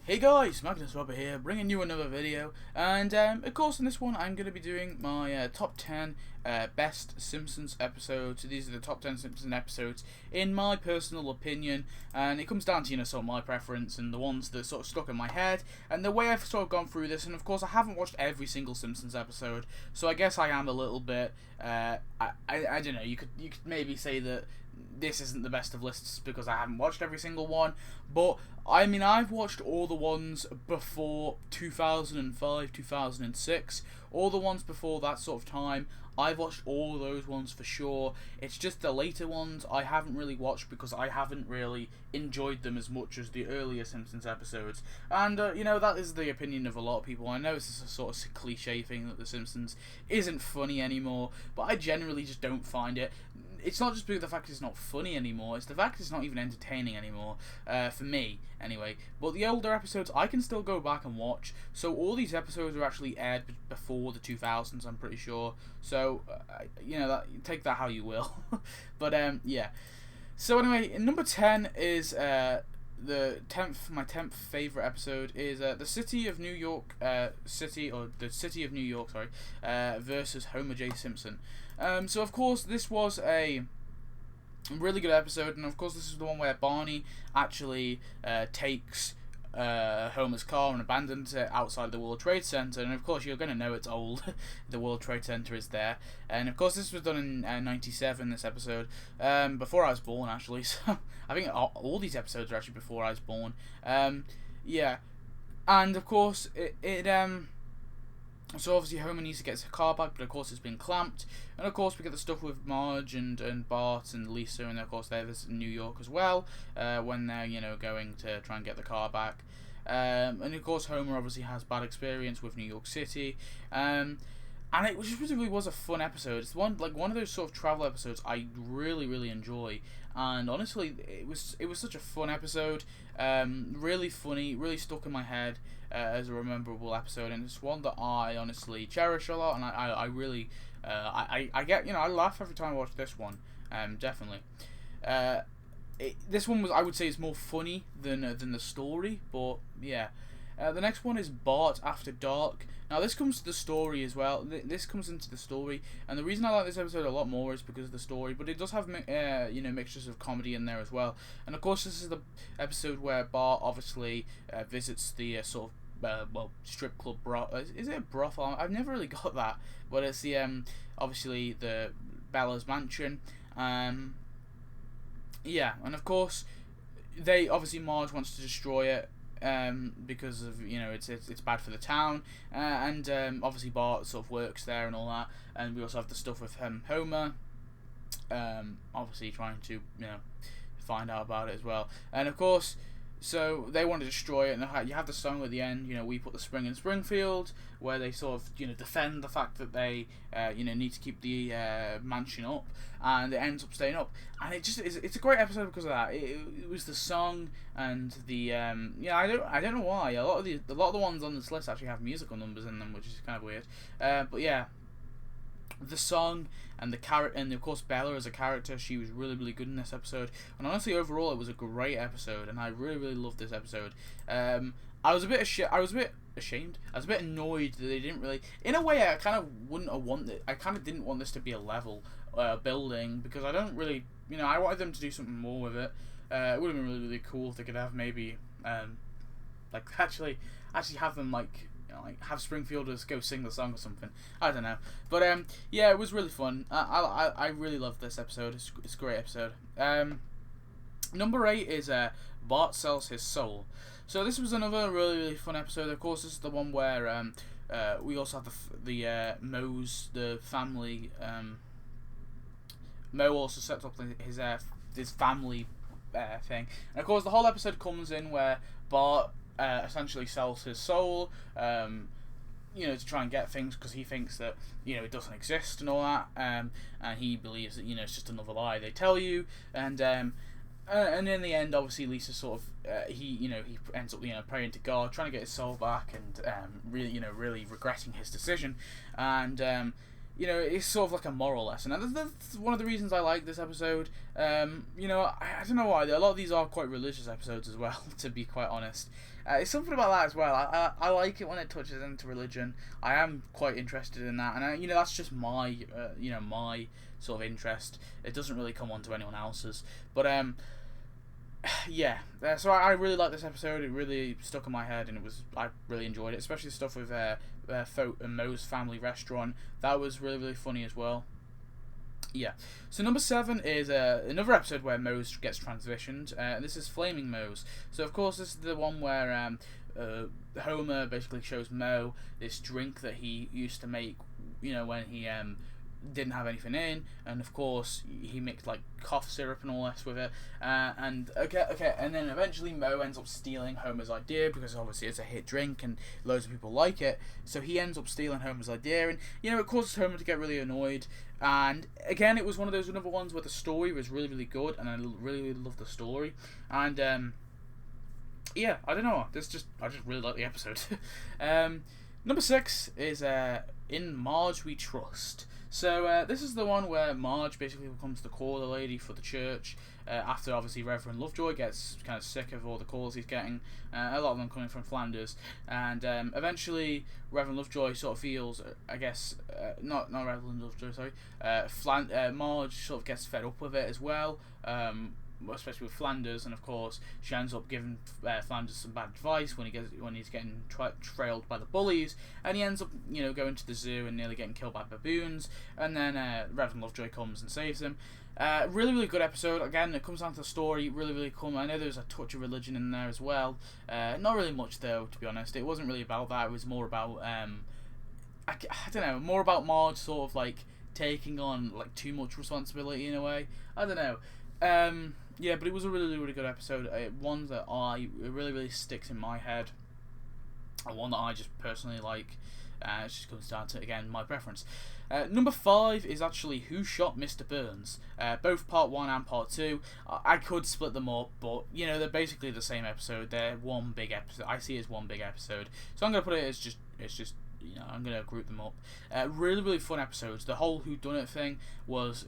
Hey guys, Magnus here, bringing you another video, and of course in this one I'm going to be doing my top 10 best Simpsons episodes. So these are the top 10 Simpsons episodes in my personal opinion, and it comes down to, sort of my preference and the ones that sort of stuck in my head, and the way I've sort of gone through this. And of course I haven't watched every single Simpsons episode, so I guess I am a little bit, I don't know, you could maybe say that this isn't the best of lists because I haven't watched every single one, but I mean, I've watched all the ones before 2005, 2006, all the ones before that sort of time. I've watched all those ones for sure. It's just the later ones I haven't really watched because I haven't really enjoyed them as much as the earlier Simpsons episodes. And, that is the opinion of a lot of people. I know this is a sort of cliche thing that The Simpsons isn't funny anymore, but I generally just don't find it. It's not just because the fact it's not funny anymore, it's the fact it's not even entertaining anymore, for me, anyway. But the older episodes, I can still go back and watch. So all these episodes were actually aired before the 2000s, I'm pretty sure. So, take that how you will. But, yeah. So anyway, number 10 is, my 10th favourite episode is the City of New York, versus Homer J. Simpson. So of course this was a really good episode, and of course this is the one where Barney actually takes Homer's car and abandons it outside the World Trade Center, and of course you're going to know it's old. The World Trade Center is there, and of course this was done in '97. This episode, before I was born, actually. So I think all these episodes are actually before I was born. Yeah, and of course so obviously Homer needs to get his car back, but of course it's been clamped. And of course we get the stuff with Marge and Bart and Lisa, and of course they're in New York as well, when they're going to try and get the car back. And of course Homer obviously has bad experience with New York City. And it just really was a fun episode. It's one of those sort of travel episodes I really enjoy. And honestly, it was such a fun episode. Really funny, really stuck in my head as a rememberable episode, and it's one that I honestly cherish a lot. And I really I get I laugh every time I watch this one. Definitely. This one was, I would say, is more funny than the story, but yeah. The next one is Bart After Dark. Now this comes to the story as well. This comes into the story, and the reason I like this episode a lot more is because of the story. But it does have mixtures of comedy in there as well. And of course this is the episode where Bart obviously visits the sort of strip club is it a brothel? I've never really got that, but it's the obviously the Bella's mansion. Yeah, and of course they obviously Marge wants to destroy it. Because of it's bad for the town, and obviously Bart sort of works there and all that, and we also have the stuff with Homer, obviously trying to find out about it as well, and of course. So they want to destroy it, and you have the song at the end. We put the spring in Springfield, where they sort of defend the fact that they need to keep the mansion up, and it ends up staying up. And it's a great episode because of that. It was the song and the I don't know why a lot of the ones on this list actually have musical numbers in them, which is kind of weird. But yeah. The song and the character, and of course Bella as a character, she was really good in this episode. And honestly, overall, it was a great episode, and I really loved this episode. I was a bit ashamed. I was a bit annoyed that they didn't really. In a way, I kind of wouldn't have wanted. I kind of didn't want this to be a level building, because I don't really. I wanted them to do something more with it. It would have been really cool if they could have maybe actually have them have Springfielders go sing the song or something. I don't know, but yeah, it was really fun. I really loved this episode. It's a great episode. Number 8 is Bart Sells His Soul. So this was another really fun episode. Of course, this is the one where we also have the Moes, the family. Moe also sets up his family thing, and of course the whole episode comes in where Bart essentially sells his soul, to try and get things, because he thinks that it doesn't exist and all that, and he believes that it's just another lie they tell you, and in the end, obviously Lisa sort of he ends up praying to God, trying to get his soul back, and really regretting his decision, and you know, it's sort of like a moral lesson, and that's one of the reasons I like this episode. You know, I don't know why, a lot of these are quite religious episodes as well, to be quite honest. It's something about that as well. I like it when it touches into religion. I am quite interested in that, and you know, that's just my my sort of interest. It doesn't really come on to anyone else's, but yeah. So I really like this episode. It really stuck in my head, and I really enjoyed it, especially the stuff with Moes Family Restaurant. That was really, really funny as well. Yeah. So number 7 is another episode where Moes gets transitioned. This is Flaming Moes. So of course this is the one where Homer basically shows Moe this drink that he used to make, you know, when he didn't have anything in, and of course he mixed like cough syrup and all this with it, and then eventually Moe ends up stealing Homer's idea, because obviously it's a hit drink and loads of people like it, so he ends up stealing Homer's idea, and you know, it causes Homer to get really annoyed. And again, it was one of those other ones where the story was really, really good, and I really, really loved the story, and yeah, I don't know, I just really like the episode. Number 6 is In Marge We Trust. So this is the one where Marge basically becomes the caller lady for the church, after obviously Reverend Lovejoy gets kind of sick of all the calls he's getting, a lot of them coming from Flanders, and eventually Reverend Lovejoy sort of feels, I guess, not Reverend Lovejoy, sorry, Marge sort of gets fed up with it as well, especially with Flanders, and of course she ends up giving Flanders some bad advice when he's getting trailed by the bullies, and he ends up, you know, going to the zoo and nearly getting killed by baboons, and then Reverend Lovejoy comes and saves him. Really, really good episode. Again, it comes down to the story. Really, really cool. I know there's a touch of religion in there as well. Not really much though, to be honest. It wasn't really about that. It was more about I don't know, more about Marge sort of like taking on like too much responsibility in a way. I don't know. Yeah, but it was a really, really good episode. One that it really, really sticks in my head. One that I just personally like. It just comes down to, again, my preference. Number 5 is actually Who Shot Mr. Burns? Both part 1 and part 2. I could split them up, but, you know, they're basically the same episode. They're one big episode. I see it as one big episode. So I'm going to put it as just, you know, I'm gonna group them up. Really, really fun episodes. The whole whodunit thing was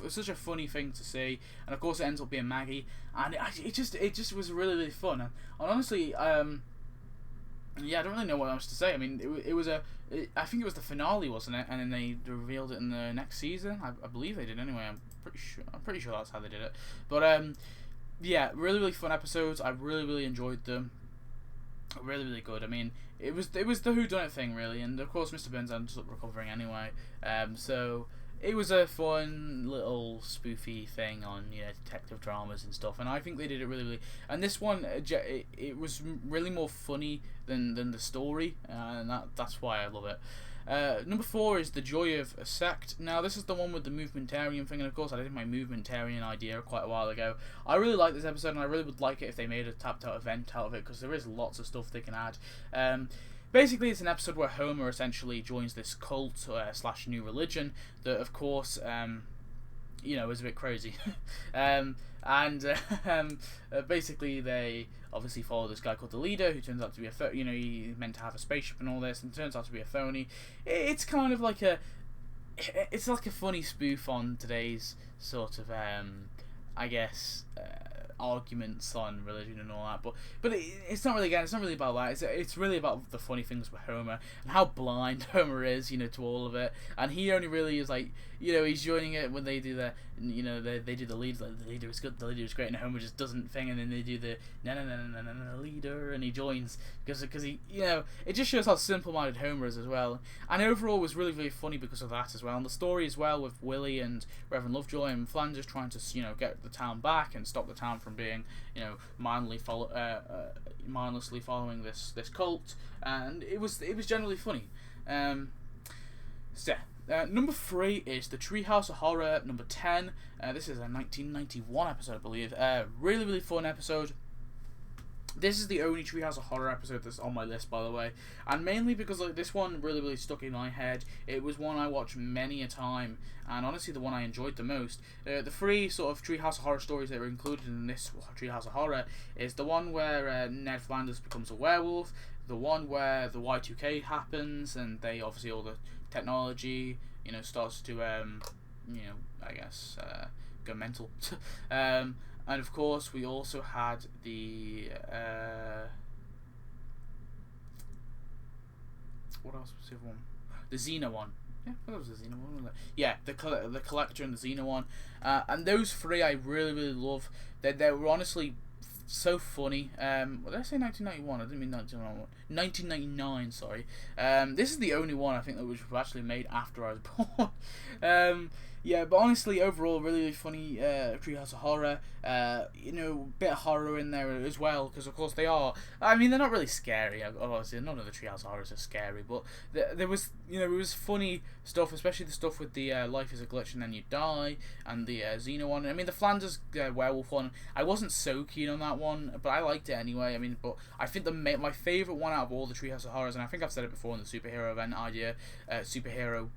such a funny thing to see, and of course it ends up being Maggie, and it just was really, really fun. And honestly, yeah, I don't really know what else to say. I mean, I think it was the finale, wasn't it? And then they revealed it in the next season. I believe they did anyway. I'm pretty sure that's how they did it. But yeah, really, really fun episodes. I really, really enjoyed them. Really, really good. I mean, it was the whodunit thing, really, and of course Mr. Burns ends up recovering anyway. So it was a fun little spoofy thing on, you know, detective dramas and stuff, and I think they did it really, really. And this one, it was really more funny than the story, and that's why I love it. Number 4 is The Joy of a Sect. Now, this is the one with the movementarian thing, and of course I did my movementarian idea quite a while ago. I really like this episode, and I really would like it if they made a tapped out event out of it, because there is lots of stuff they can add. Basically, it's an episode where Homer essentially joins this cult / new religion that, of course, you know, is a bit crazy. Basically, they obviously follow this guy called the leader, who turns out to be you know, he's meant to have a spaceship and all this, and turns out to be a phony. It's kind of like it's like a funny spoof on today's sort of, I guess, arguments on religion and all that, but it's not really about that. It's really about the funny things with Homer and how blind Homer is, you know, to all of it, and he only really is like, you know, he's joining it when they do the, you know, they do the lead, like, the leader is good, the leader is great, and Homer just doesn't thing, and then they do the no leader, and he joins because he, you know, it just shows how simple-minded Homer is as well, and overall it was really, really funny because of that as well, and the story as well with Willie and Reverend Lovejoy and Flanders trying to, you know, get the town back and stop the town from being, you know, mindlessly following this cult, and it was generally funny. So number 3 is The Treehouse of Horror. Number 10. This is a 1991 episode, I believe. Really, really fun episode. This is the only Treehouse of Horror episode that's on my list, by the way, and mainly because like this one really stuck in my head. It was one I watched many a time, and honestly the one I enjoyed the most. The three sort of Treehouse of Horror stories that are included in this Treehouse of Horror is the one where Ned Flanders becomes a werewolf, the one where the Y2K happens, and they obviously all the technology starts to I guess go mental. And of course, we also had the what else was the other one? The Xena one. Yeah, that was the Xena one, wasn't it? Yeah, the Collector and the Xena one. And those three I really love. They were honestly so funny. What did I say? 1991. I didn't mean 1991. 1999. Sorry. This is the only one I think that was actually made after I was born. Yeah, but honestly, overall, really funny Treehouse of Horror. Bit of horror in there as well, because of course they are. I mean, they're not really scary. Obviously, none of the Treehouse of Horrors are scary, but there was, it was funny stuff, especially the stuff with the Life is a Glitch and Then You Die, and the Xena one. I mean, the Flanders werewolf one, I wasn't so keen on that one, but I liked it anyway. I mean, but I think my favourite one out of all the Treehouse of Horrors, and I think I've said it before in the superhero event superhero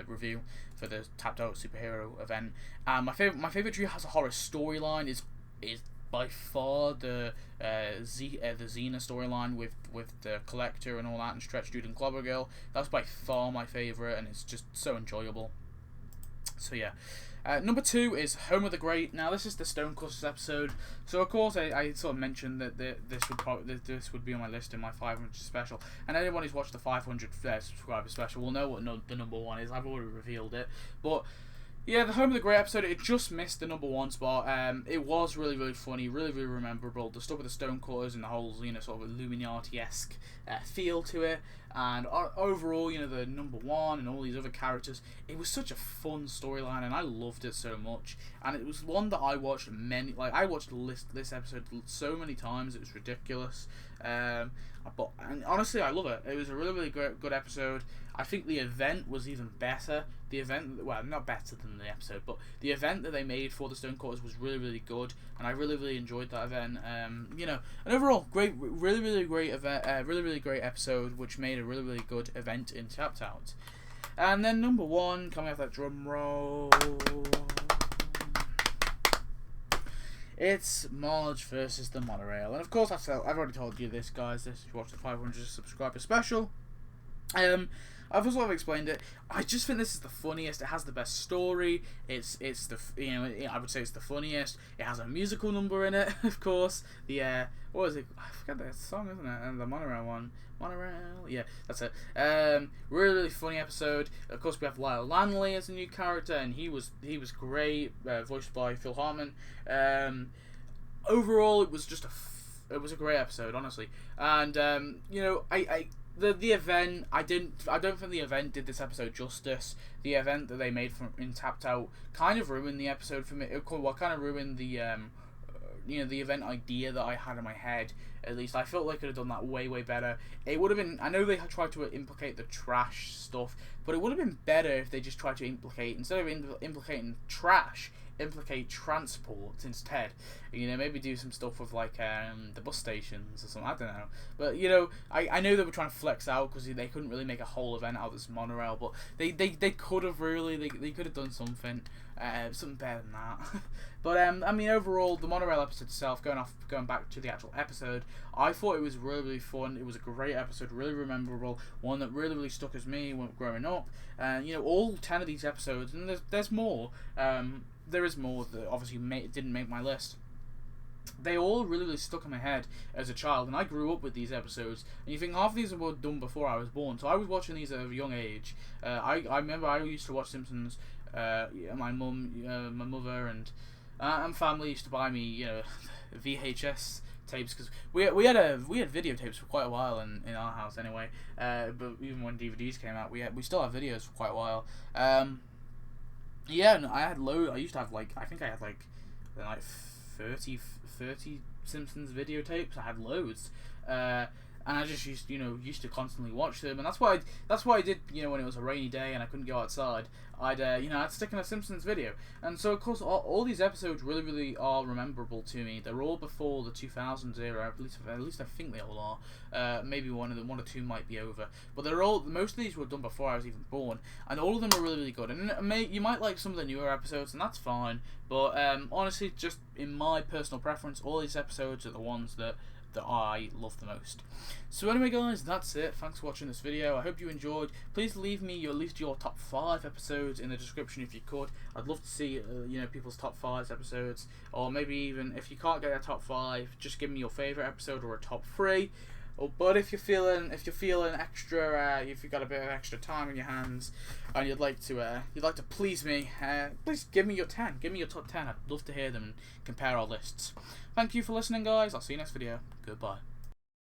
review for the Tapped Out superhero event. My favorite Treehouse of Horror storyline is by far the Xena storyline with the Collector and all that, and Stretch Dude and Clobber Girl. That's by far my favorite, and it's just so enjoyable. So yeah. Number 2 is Home of the Great. Now this is the Stonecutters episode. So of course I sort of mentioned that this would be on my list in my 500 special, and anyone who's watched the 500 subscriber special will know what the number 1 is. I've already revealed it, but yeah, the Home of the Great episode, it just missed the number 1 spot. It was really funny, really rememberable. The stuff with the Stonecutters and the whole sort of Illuminati-esque feel to it, and overall, the number 1 and all these other characters, it was such a fun storyline, and I loved it so much. And it was one that I watched I watched this episode so many times, it was ridiculous. But honestly, I love it. It was a really good episode. I think the event was even better. The event, well, not better than the episode, but the event that they made for the Stonecutters was really good, and I really enjoyed that event. And overall, really great event, really great episode, which made a really good event in Tapped Out. And then number 1, coming off that drum roll, it's Marge versus the Monorail. And of course, I've already told you this, guys. This is watch the 500 subscriber special. I've sort of explained it. I just think this is the funniest. It has the best story. It's the I would say it's the funniest. It has a musical number in it, of course. The what is it? I forget that song, isn't it? And the Monorail one. Monorail. Yeah, that's it. Really funny episode. Of course, we have Lyle Lanley as a new character, and he was great, voiced by Phil Hartman. Overall, it was just a great episode, honestly. And The event, I don't think the event did this episode justice. The event that they made in Tapped Out kind of ruined the episode for me. Kind of ruined the the event idea that I had in my head. At least I felt like I could have done that way better. It would have been. I know they tried to implicate the trash stuff, but it would have been better if they just tried to instead of implicating trash, implicate transport instead. Maybe do some stuff with like the bus stations or something. I don't know. But I know they were trying to flex out because they couldn't really make a whole event out of this monorail, but they could have really they could have done something better than that. But I mean, overall, the monorail episode itself, going back to the actual episode, I thought it was really fun. It was a great episode, really memorable, one that really stuck as me when growing up. And all 10 of these episodes, and there's more. There is more that obviously didn't make my list. They all really stuck in my head as a child, and I grew up with these episodes. And you think half of these were done before I was born, so I was watching these at a young age. I remember I used to watch Simpsons. My mother and family used to buy me VHS tapes, because we had videotapes for quite a while in our house anyway. But even when DVDs came out, we still have videos for quite a while. Yeah, and I had I used to have I think I had 30 Simpsons videotapes. I had loads. and I just used to constantly watch them, and that's why I did, when it was a rainy day and I couldn't go outside, I'd stick in a Simpsons video. And so of course all these episodes really are rememberable to me. They're all before the 2000s era, at least I think they all are. Maybe one or two might be over, but most of these were done before I was even born, and all of them are really good. And you might like some of the newer episodes, and that's fine, but honestly, just in my personal preference, all these episodes are the ones that I love the most. So anyway guys, that's it. Thanks for watching this video. I hope you enjoyed. Please leave me at least your top 5 episodes in the description if you could. I'd love to see people's top 5 episodes, or maybe even if you can't get a top 5, just give me your favourite episode or a top 3. But if you're feeling extra, if you've got a bit of extra time in your hands, and you'd like to please me, please give me your 10. Give me your top 10. I'd love to hear them and compare our lists. Thank you for listening, guys. I'll see you next video. Goodbye.